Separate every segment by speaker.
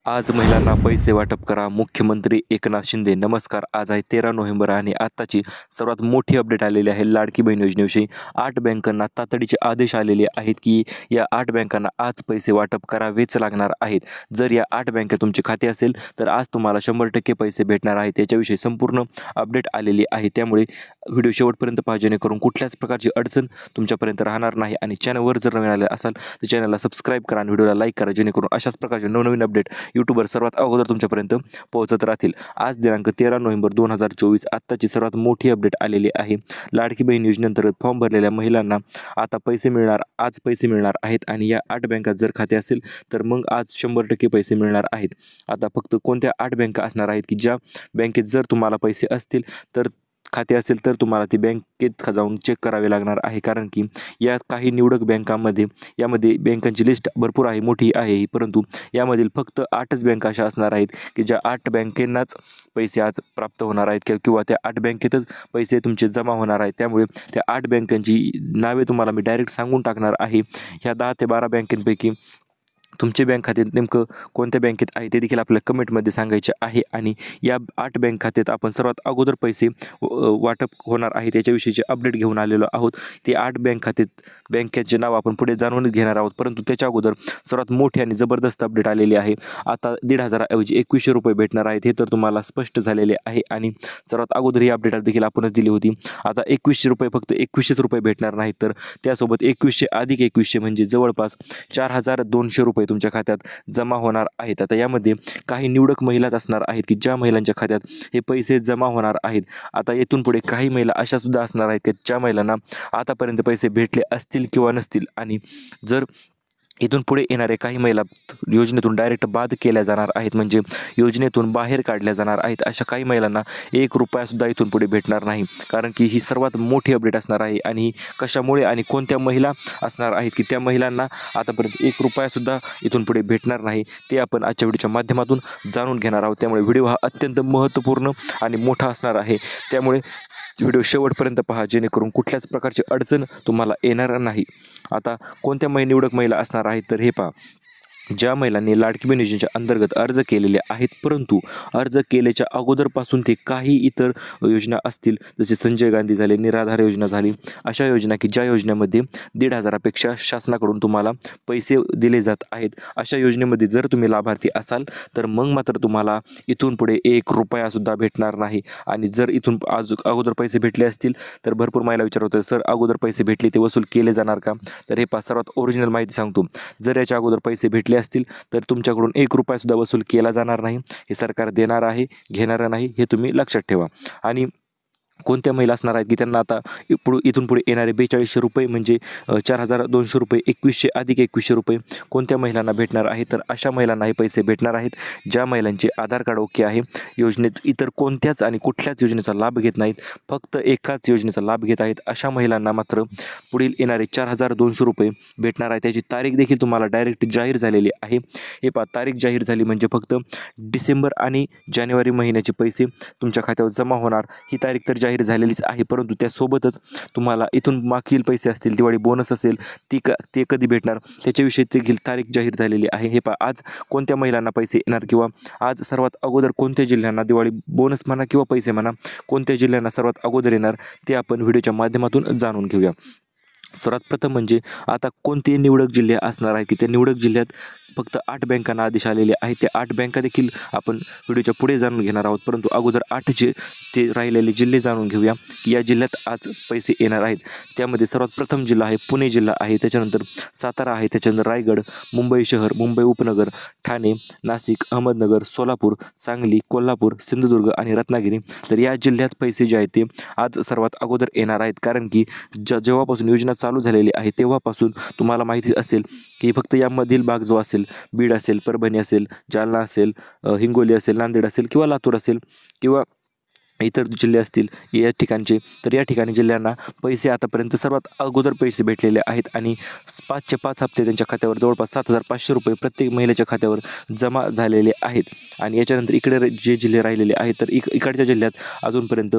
Speaker 1: आज महिलांना पैसे वाटप करा. मुख्यमंत्री एकनाथ शिंदे. नमस्कार. आज आहे 13 नोव्हेंबर आणि आत्ताची सर्वात मोठी अपडेट आलेली आहे लाडकी बहीण योजनेविषयी. 8 बँकांना तातडीचे आदेश आलेले आहेत की या 8 बँकांना आज पैसे वाटप करावेच लागणार आहेत. जर या 8 बँकेत तुमचे खाते असेल तर आज तुम्हाला 100% पैसे भेटणार आहेत. त्याच्याविषयी संपूर्ण अपडेट आलेली आहे. त्यामुळे व्हिडिओ शेवटपर्यंत पहा जेणेकरून कुठल्याच प्रकारची अडचण तुमच्यापर्यंत राहणार नाही. आणि चॅनलवर जर नवीन आले असाल तर चॅनलला सबस्क्राईब करा आणि व्हिडिओला लाईक करा जेणेकरून अशाच प्रकारचे नवनवीन अपडेट यूट्यूबवर सर्वात अगोदर तुमच्यापर्यंत पोहोचत राहतील. आज दिनांक 13 नोव्हेंबर 2024 आत्ताची सर्वात मोठी अपडेट आलेली आहे. लाडकी बहीण योजनेअंतर्गत फॉर्म भरलेल्या महिलांना आता पैसे मिळणार. आज पैसे मिळणार आहेत आणि या 8 बँकात जर खाते असेल तर मग आज 100% पैसे मिळणार आहेत. आता फक्त कोणत्या 8 बँका असणार आहेत की ज्या बँकेत जर तुम्हाला पैसे असतील तर खाते असेल तर तुम्हाला ती बँकेत जाऊन चेक करावे लागणार आहे. कारण की या काही निवडक बँकांमध्ये यामध्ये बँकांची लिस्ट भरपूर आहे, मोठी आहे, परंतु यामधील फक्त 8च बँका अशा असणार आहेत की ज्या 8 बँकेंनाच पैसे आज प्राप्त होणार आहेत किंवा त्या 8 बँकेतच पैसे तुमचे जमा होणार आहेत. त्यामुळे त्या 8 बँकांची नावे तुम्हाला मी डायरेक्ट सांगून टाकणार आहे. ह्या 10 ते 12 बँकेपैकी तुमचे बँक खाते नेमकं कोणत्या बँकेत आहे ते देखील आपल्याला कमेंटमध्ये सांगायचे आहे. आणि या 8 बँक खात्यात आपण सर्वात अगोदर पैसे वाटप होणार आहे त्याच्याविषयीचे अपडेट घेऊन आलेलो आहोत. ते 8 बँक खात्यात बँकेचे नाव आपण पुढे जाणून घेणार आहोत. परंतु त्याच्या अगोदर सर्वात मोठी आणि जबरदस्त अपडेट आलेली आहे. आता 1,500 ऐवजी 2100 रुपये भेटणार आहेत हे तर तुम्हाला स्पष्ट झालेले आहे. आणि सर्वात अगोदर ही अपडेट देखील आपणच दिली होती. आता 2100 रुपये फक्त 2100 रुपये भेटणार नाहीत तर त्यासोबत 2100 अधिक 2100 म्हणजे जवळपास 4200 रुपये तुमच्या खात्यात जमा होणार आहेत. आता यामध्ये काही निवडक महिलाच असणार आहेत की ज्या महिलांच्या खात्यात हे पैसे जमा होणार आहेत. आता येथून पुढे काही महिला अशा सुद्धा असणार आहेत की ज्या महिलांना आतापर्यंत पैसे भेटले असतील किंवा नसतील आणि जर इथून पुढे येणारे काही महिला योजनेतून डायरेक्ट बाद केल्या जाणार आहेत, म्हणजे योजनेतून बाहेर काढल्या जाणार आहेत. अशा काही महिलांना 1 रुपयासुद्धा इथून पुढे भेटणार नाही. कारण की ही सर्वात मोठी अपडेट असणार आहे. आणि कशामुळे आणि कोणत्या महिला असणार आहेत की त्या महिलांना आतापर्यंत 1 रुपयासुद्धा इथून पुढे भेटणार नाही ते आपण आजच्या व्हिडिओच्या माध्यमातून जाणून घेणार आहोत. त्यामुळे व्हिडिओ हा अत्यंत महत्त्वपूर्ण आणि मोठा असणार आहे. त्यामुळे व्हिडिओ शेवटपर्यंत पहा जेणेकरून कुठल्याच प्रकारची अडचण तुम्हाला येणार नाही. आता कोणत्या निवडक महिला असणार आहेत तर हे पहा. ज्या महिलांनी लाडकी बहीण योजनेच्या अंतर्गत अर्ज केलेले आहेत परंतु अर्ज केल्याच्या अगोदरपासून ते काही इतर योजना असतील जसे संजय गांधी झाले, निराधार योजना झाली, अशा योजना की ज्या योजनेमध्ये 1,500पेक्षा शासनाकडून तुम्हाला पैसे दिले जात आहेत. अशा योजनेमध्ये जर तुम्ही लाभार्थी असाल तर मग मात्र तुम्हाला इथून पुढे 1 रुपयासुद्धा भेटणार नाही. आणि जर इथून अगोदर पैसे भेटले असतील तर भरपूर महिला विचारत होत्या सर अगोदर पैसे भेटले ते वसूल केले जाणार का? तर हे सर्वात ओरिजिनल माहिती सांगतो. जर याच्या अगोदर पैसे भेटले असतील तर तुमच्याकडून 1 रुपयासुद्धा वसूल केला जाणार नाही. हे सरकार देणार आहे, घेणार नाही, हे तुम्ही लक्षात ठेवा. आणि कोणत्या महिला असणार आहेत की त्यांना आता इथून पुढे येणारे 4200 रुपये म्हणजे 4200 रुपये 2100 अधिक 2100 रुपये कोणत्या महिलांना भेटणार आहे तर अशा महिलांना हे पैसे भेटणार आहेत ज्या महिलांचे आधार कार्ड ओके आहे, योजनेत इतर कोणत्याच आणि कुठल्याच योजनेचा लाभ घेत नाहीत, फक्त एकाच योजनेचा लाभ घेत आहेत. अशा महिलांना मात्र पुढील येणारे 4200 रुपये भेटणार आहे. त्याची तारीख देखील तुम्हाला डायरेक्ट जाहीर झालेली आहे. हे पहा, तारीख जाहीर झाली म्हणजे फक्त डिसेंबर आणि जानेवारी महिन्याचे पैसे तुमच्या खात्यावर जमा होणार. ही तारीख तर जाहीर झालेलीच आहे. परंतु त्यासोबतच तुम्हाला इथून मागील पैसे असतील, दिवाळी बोनस असेल ते कधी भेटणार त्याच्याविषयी देखील तारीख जाहीर झालेली आहे. हे पहा, आज कोणत्या महिलांना पैसे येणार किंवा आज सर्वात अगोदर कोणत्या जिल्ह्यांना दिवाळी बोनस म्हणा किंवा पैसे म्हणा कोणत्या जिल्ह्यांना सर्वात अगोदर येणार ते आपण व्हिडिओच्या माध्यमातून जाणून घेऊया. सर्वात प्रथम म्हणजे आता कोणते निवडक जिल्हे असणार आहेत की त्या निवडक जिल्ह्यात फक्त 8 बँकांना आदेश आलेले आहेत. त्या 8 बँका देखील आपण व्हिडिओच्या पुढे जाणून घेणार आहोत. परंतु अगोदर 8 ते राहिलेले जिल्हे जाणून घेऊया की या जिल्ह्यात आज पैसे येणार आहेत. त्यामध्ये सर्वात प्रथम जिल्हा आहे पुणे जिल्हा आहे, त्याच्यानंतर सातारा आहे, त्याच्यानंतर रायगड, मुंबई शहर, मुंबई उपनगर, ठाणे, नाशिक, अहमदनगर, सोलापूर, सांगली, कोल्हापूर, सिंधुदुर्ग आणि रत्नागिरी. तर या जिल्ह्यात पैसे जे आहेत ते आज सर्वात अगोदर येणार आहेत. कारण की जेव्हापासून योजना चालू झालेली आहे तेव्हापासून तुम्हाला माहिती असेल की फक्त यामधील भाग जो असेल बीड असेल, परभणी असेल, जालना असेल, हिंगोली असेल, नांदेड असेल किंवा लातूर असेल किंवा इतर जिल्हे असतील या ठिकाणचे, तर या ठिकाणी जिल्ह्यांना पैसे आतापर्यंत सर्वात अगोदर पैसे भेटलेले आहेत आणि 5चे 5 हप्ते त्यांच्या खात्यावर जवळपास 7,500 रुपये प्रत्येक महिलेच्या खात्यावर जमा झालेले आहेत. आणि याच्यानंतर इकडे जे जिल्हे राहिलेले आहेत, तर इकडच्या जिल्ह्यात अजूनपर्यंत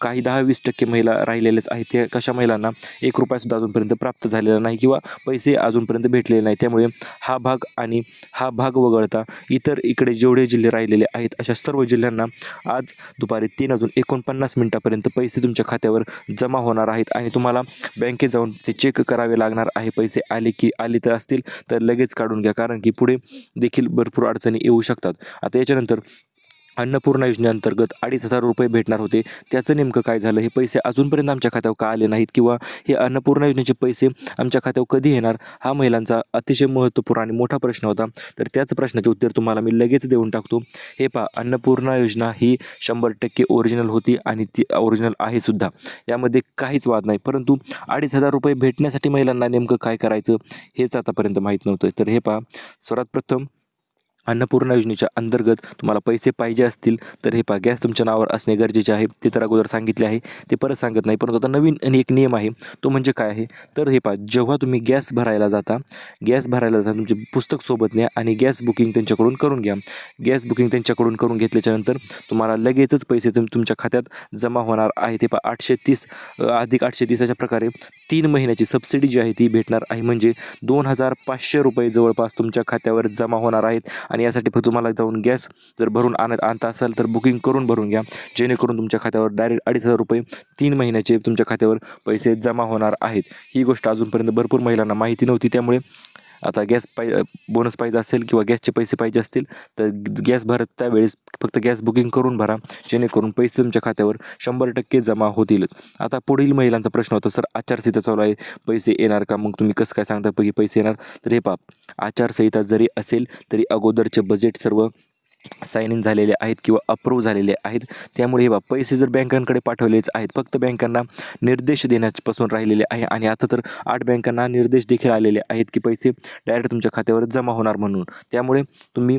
Speaker 1: काही 10-20% महिला राहिलेल्याच आहेत. त्या कशा महिलांना ₹1 अजूनपर्यंत प्राप्त झालेला नाही किंवा पैसे अजूनपर्यंत भेटलेले नाही. त्यामुळे हा भाग वगळता इतर इकडे जेवढे जिल्हे राहिलेले आहेत, अशा सर्व जिल्ह्यांना आज दुपारी 3:49 पर्यंत पैसे तुमच्या खात्यावर जमा होणार आहेत आणि तुम्हाला बँकेत जाऊन ते चेक करावे लागणार आहे. पैसे आले तर असतील तर लगेच काढून घ्या, कारण की पुढे देखील भरपूर अडचणी येऊ शकतात. आता याच्यानंतर अन्नपूर्णा योजनेअंतर्गत 2,500 रुपये भेटणार होते, त्याचं नेमकं काय झालं? हे पैसे अजूनपर्यंत आमच्या खात्यावर का आले नाहीत किंवा हे अन्नपूर्णा योजनेचे पैसे आमच्या खात्यावर कधी येणार? हा महिलांचा अतिशय महत्त्वपूर्ण आणि मोठा प्रश्न होता. तर त्याच प्रश्नाचे उत्तर तुम्हाला मी लगेच देऊन टाकतो. हे पहा, अन्नपूर्णा योजना ही 100% ओरिजिनल होती आणि ती ओरिजिनल आहे सुद्धा, यामध्ये काहीच वाद नाही. परंतु 2,500 रुपये भेटण्यासाठी महिलांना नेमकं काय करायचं हेच आतापर्यंत माहीत नव्हतं. तर हे पहा, सर्वात प्रथम अन्नपूर्णा योजनेच्या अंतर्गत तुम्हाला पैसे पाहिजे असतील तर हे पहा, गॅस तुमच्या नावावर असणे गरजेचे आहे. ते तर अगोदर सांगितले आहे, ते परत सांगत नाही. परंतु आता नवीन एक नियम आहे, तो म्हणजे काय आहे? तर हे पहा, जेव्हा तुम्ही गॅस भरायला जाता तुमचे पुस्तक सोबत न्या आणि गॅस बुकिंग त्यांच्याकडून करून घ्या. गॅस बुकिंग त्यांच्याकडून करून घेतल्याच्यानंतर तुम्हाला लगेचच पैसे तुमच्या खात्यात जमा होणार आहे. ते पहा, 830 अधिक 830 अशा प्रकारे 3 महिन्याची सबसिडी जी आहे ती भेटणार आहे. म्हणजे 2,500 रुपये जवळपास तुमच्या खात्यावर जमा होणार आहेत. आणि यासाठी फक्त तुम्हाला जाऊन गॅस जर भरून आणता असाल तर बुकिंग करून भरून घ्या, जेणेकरून तुमच्या खात्यावर डायरेक्ट 2,500 रुपये 3 महिन्याचे तुमच्या खात्यावर पैसे जमा होणार आहेत. ही गोष्ट अजूनपर्यंत भरपूर महिलांना माहिती नव्हती. त्यामुळे आता बोनस पाहिजे असेल किंवा गॅसचे पैसे पाहिजे असतील तर गॅस भरत त्यावेळेस फक्त गॅस बुकिंग करून भरा, जेणेकरून पैसे तुमच्या खात्यावर 100% जमा होतीलच. आता पुढील महिलांचा प्रश्न होता, सर आचारसंहिता चालू आहे, पैसे येणार का? मग तुम्ही कसं काय सांगता की पैसे येणार? तर हे पहा, आचारसंहिता जरी असेल तरी अगोदरचे बजेट सर्व साइन इन झालेले आहेत किंवा अप्रूव्ह झालेले आहेत. त्यामुळे हे पैसे जर बँकांकडे पाठवलेच आहेत, फक्त बँकांना निर्देश देण्यापासून राहिलेले आहे. आणि आता तर 8 बँकांना निर्देश देखील आलेले आहेत की पैसे डायरेक्ट तुमच्या खात्यावर जमा होणार म्हणून. त्यामुळे तुम्ही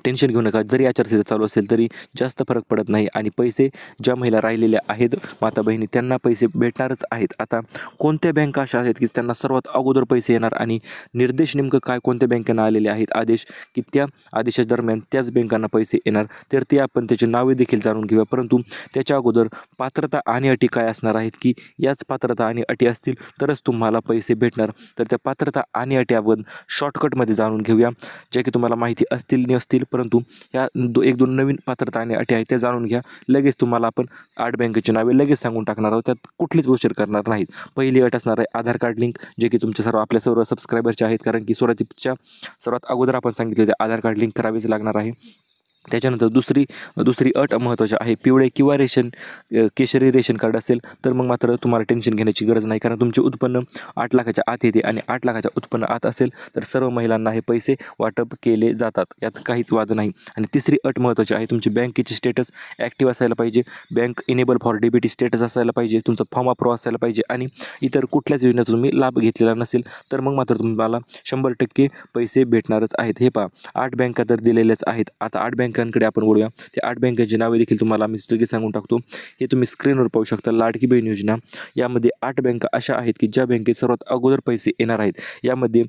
Speaker 1: टेन्शन घेऊ नका. जरी आचारसंहिता चालू असेल तरी जास्त फरक पडत नाही आणि पैसे ज्या महिला राहिलेल्या आहेत माता बहिणी त्यांना पैसे भेटणारच आहेत. आता कोणत्या बँका अशा आहेत की त्यांना सर्वात अगोदर पैसे येणार आणि निर्देश नेमकं काय कोणत्या बँकांना आलेले आहेत आदेश, की त्या आदेशाच्या दरम्यान त्याच बँकांना पैसे येणार, तर ते आपण त्याची नावे देखील जाणून घेऊया. परंतु त्याच्या अगोदर पात्रता आणि अटी काय असणार आहेत की याच पात्रता आणि अटी असतील तरच तुम्हाला पैसे भेटणार. तर त्या पात्रता आणि अटी आपण शॉर्टकटमध्ये जाणून घेऊया, जे की तुम्हाला माहिती असतील नसतील, परंतु ह्या 1-2 नवीन पात्रता आणि अटी आहेत त्या जाणून घ्या. लगेच तुम्हाला आपण 8 बँकेची नावे लगेच सांगून टाकणार आहोत, त्यात कुठलीच गोष्ट करणार नाहीत. पहिली अट असणार आहे आधार कार्ड लिंक, जे की तुमच्या आपल्या सर्व सबस्क्रायबरचे आहेत, कारण की सर्वात अगोदर आपण सांगितले होते आधार कार्ड लिंक करावेच लागणार आहे. त्याच्यानंतर दुसरी अट महत्त्वाची आहे, पिवळे किंवा केशरी रेशन कार्ड असेल तर मग मात्र तुम्हाला टेन्शन घेण्याची गरज नाही, कारण तुमचे उत्पन्न 8 लाखाच्या आत येते आणि 8 लाखाच्या उत्पन्न आत असेल तर सर्व महिलांना हे पैसे वाटप केले जातात, यात काहीच वाद नाही. आणि तिसरी अट महत्त्वाची आहे, तुमची बँकेची स्टेटस ॲक्टिव्ह असायला पाहिजे, bank enable for debit status असायला पाहिजे, तुमचा फॉर्म अप्रूव्ह असायला पाहिजे आणि इतर कुठल्याच योजनेचा तुम्ही लाभ घेतलेला नसेल तर मग मात्र तुम्हाला 100% पैसे भेटणारच आहेत. हे पहा, 8 बँका तर दिलेल्याच आहेत. आता 8 बँकांकडे आपण वळूया. त्या 8 बँकांची नावे देखील तुम्हाला मी लगेच सांगून टाकतो. हे तुम्ही स्क्रीनवर पाहू शकता. लाडकी बहीण योजना, यामध्ये 8 बँका अशा आहेत की ज्या बँकेत सर्वात अगोदर पैसे येणार आहेत. यामध्ये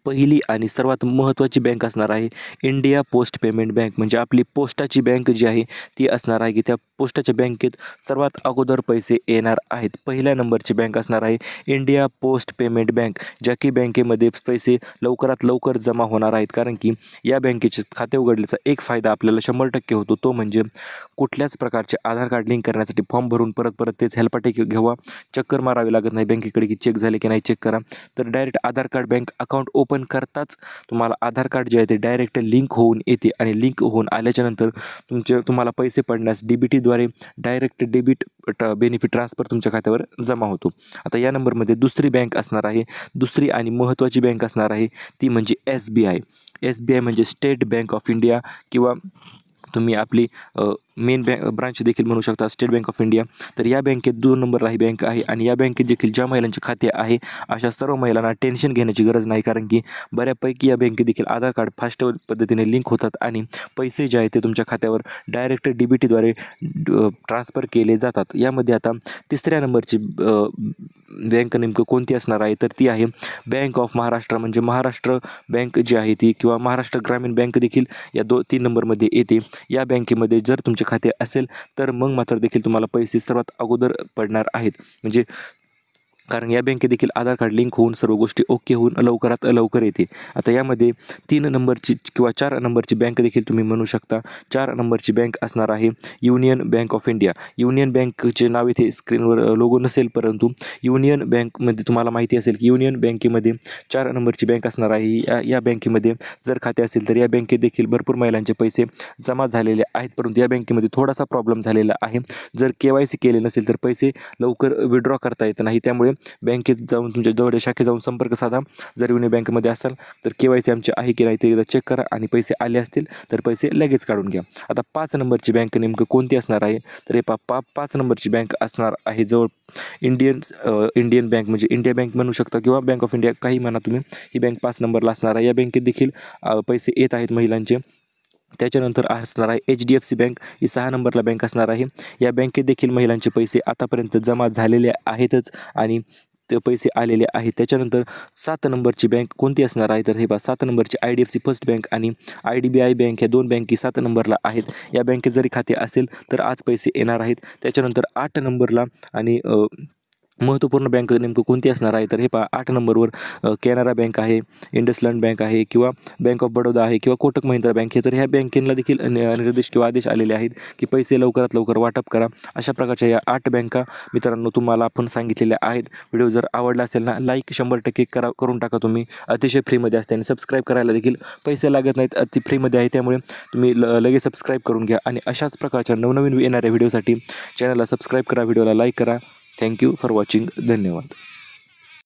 Speaker 1: पहिली आणि सर्वात महत्त्वाची बँक असणार आहे इंडिया पोस्ट पेमेंट बँक, म्हणजे आपली पोस्टाची बँक जी आहे ती असणार आहे की त्या पोस्टाच्या बँकेत सर्वात अगोदर पैसे येणार आहेत. पहिल्या नंबरची बँक असणार आहे इंडिया पोस्ट पेमेंट बँक, ज्या की बँकेमध्ये पैसे लवकरात लवकर जमा होणार आहेत, कारण की या बँकेचे खाते उघडल्याचा एक फायदा आपल्याला 100% होतो, तो म्हणजे कुठल्याच प्रकारचे आधार कार्ड लिंक करण्यासाठी फॉर्म भरून परत तेच हेल्पाटे घेवा, चक्कर मारावी लागत नाही बँकेकडे की चेक झाले की नाही चेक करा. तर डायरेक्ट आधार कार्ड बँक अकाउंट ओपन करताच तुम्हाला आधार कार्ड जे आहे ते डायरेक्ट लिंक होऊन येते आणि लिंक होऊन आल्याच्यानंतर तुम्हाला पैसे पडण्यास DBTद्वारे डायरेक्ट डेबिट बेनिफिट ट्रान्सफर तुमच्या खात्यावर जमा होतो. आता या नंबरमध्ये दुसरी बँक असणार आहे, दुसरी आणि महत्त्वाची बँक असणार आहे ती म्हणजे SBI म्हणजे स्टेट बँक ऑफ इंडिया, किंवा तुम्ही आपली मेन ब्रांच देखील म्हणू शकता स्टेट बँक ऑफ इंडिया. तर या बँकेत 2 नंबरला ही बँक आहे आणि या बँकेत देखील ज्या महिलांचे खाते आहे अशा सर्व महिलांना टेन्शन घेण्याची गरज नाही, कारण की बऱ्यापैकी या बँकेत देखील आधार कार्ड फास्ट पद्धतीने लिंक होतात आणि पैसे जे आहेत ते तुमच्या खात्यावर डायरेक्ट DBTद्वारे ट्रान्सफर केले जातात. यामध्ये आता तिसऱ्या नंबरची बँक नेमकं कोणती असणार आहे, तर ती आहे बँक ऑफ महाराष्ट्र. म्हणजे महाराष्ट्र बँक जी आहे ती किंवा महाराष्ट्र ग्रामीण बँक देखील या 3 नंबरमध्ये येते. या बँकेमध्ये जर तुमचे खाते असेल तर मग मात्र देखील तुम्हाला पैसे सर्वात अगोदर पडणार आहेत. म्हणजे कारण या बँकेत देखील आधार कार्ड लिंक होऊन सर्व गोष्टी ओके होऊन लवकरात लवकर येते. आता यामध्ये 3 नंबरची किंवा 4 नंबरची बँक देखील तुम्ही म्हणू शकता. 4 नंबरची बँक असणार आहे union bank of India. Union बँकचे नाव इथे स्क्रीनवर लोगो नसेल, परंतु युनियन बँकमध्ये तुम्हाला माहिती असेल की युनियन बँकेमध्ये 4 नंबरची बँक असणार आहे. या बँकेमध्ये जर खाते असेल तर या बँकेत देखील भरपूर महिलांचे पैसे जमा झालेले आहेत, परंतु या बँकेमध्ये थोडासा प्रॉब्लेम झालेला आहे. जर KYC केले नसेल तर पैसे लवकर विड्रॉ करता येत नाही. त्यामुळे बँकेत जाऊन तुमच्या जवळच्या शाखेत जाऊन संपर्क साधा. जर युनियन बँकेमध्ये असाल तर KYC आमचे आहे की नाही ते एकदा चेक करा आणि पैसे आले असतील तर पैसे लगेच काढून घ्या. आता 5 नंबरची बँक नेमकं कोणती असणार आहे, तर हे 5 नंबरची बँक असणार आहे जवळ इंडियन बँक. म्हणजे इंडिया बँक म्हणू शकता किंवा बँक ऑफ इंडिया, काही म्हणा तुम्ही. ही बँक 5 नंबरला असणार आहे. या बँकेत देखील पैसे येत आहेत महिलांचे. त्याच्यानंतर असणार आहे HDFC बँक. ही 6 नंबरला बँक असणार आहे. या बँकेत देखील महिलांचे पैसे आतापर्यंत जमा झालेले आहेतच आणि ते पैसे आलेले आहेत. त्याच्यानंतर 7 नंबरची बँक कोणती असणार आहे, तर हे 7 नंबरची IDFC फर्स्ट बँक आणि IDBI बँक ह्या 2 बँकी 7 नंबरला आहेत. या बँकेत जरी खाते असेल तर आज पैसे येणार आहेत. त्याच्यानंतर 8 नंबरला आणि महत्त्वपूर्ण बँक नेमकं कोणती असणार आहे, तर हे 8 नंबरवर कॅनरा बँक आहे, इंडसलँड बँक आहे किंवा बँक ऑफ बडोदा आहे किंवा कोटक महिंद्रा बँक आहे. तर ह्या बँकेला देखील निर्देश किंवा आदेश आलेले आहेत की पैसे लवकरात लवकर वाटप करा. अशा प्रकारच्या या 8 बँका मित्रांनो तुम्हाला आपण सांगितलेल्या आहेत. व्हिडिओ जर आवडला असेल ना, लाईक 100% करून टाका तुम्ही. अतिशय फ्रीमध्ये असते आणि सबस्क्राईब करायला देखील पैसे लागत नाहीत, अति फ्रीमध्ये आहे. त्यामुळे तुम्ही लगेच सबस्क्राईब करून घ्या आणि अशाच प्रकारच्या नवनवीन येणाऱ्या व्हिडिओसाठी चॅनलला सबस्क्राईब करा, व्हिडिओला लाईक करा. Thank you for watching. धन्यवाद.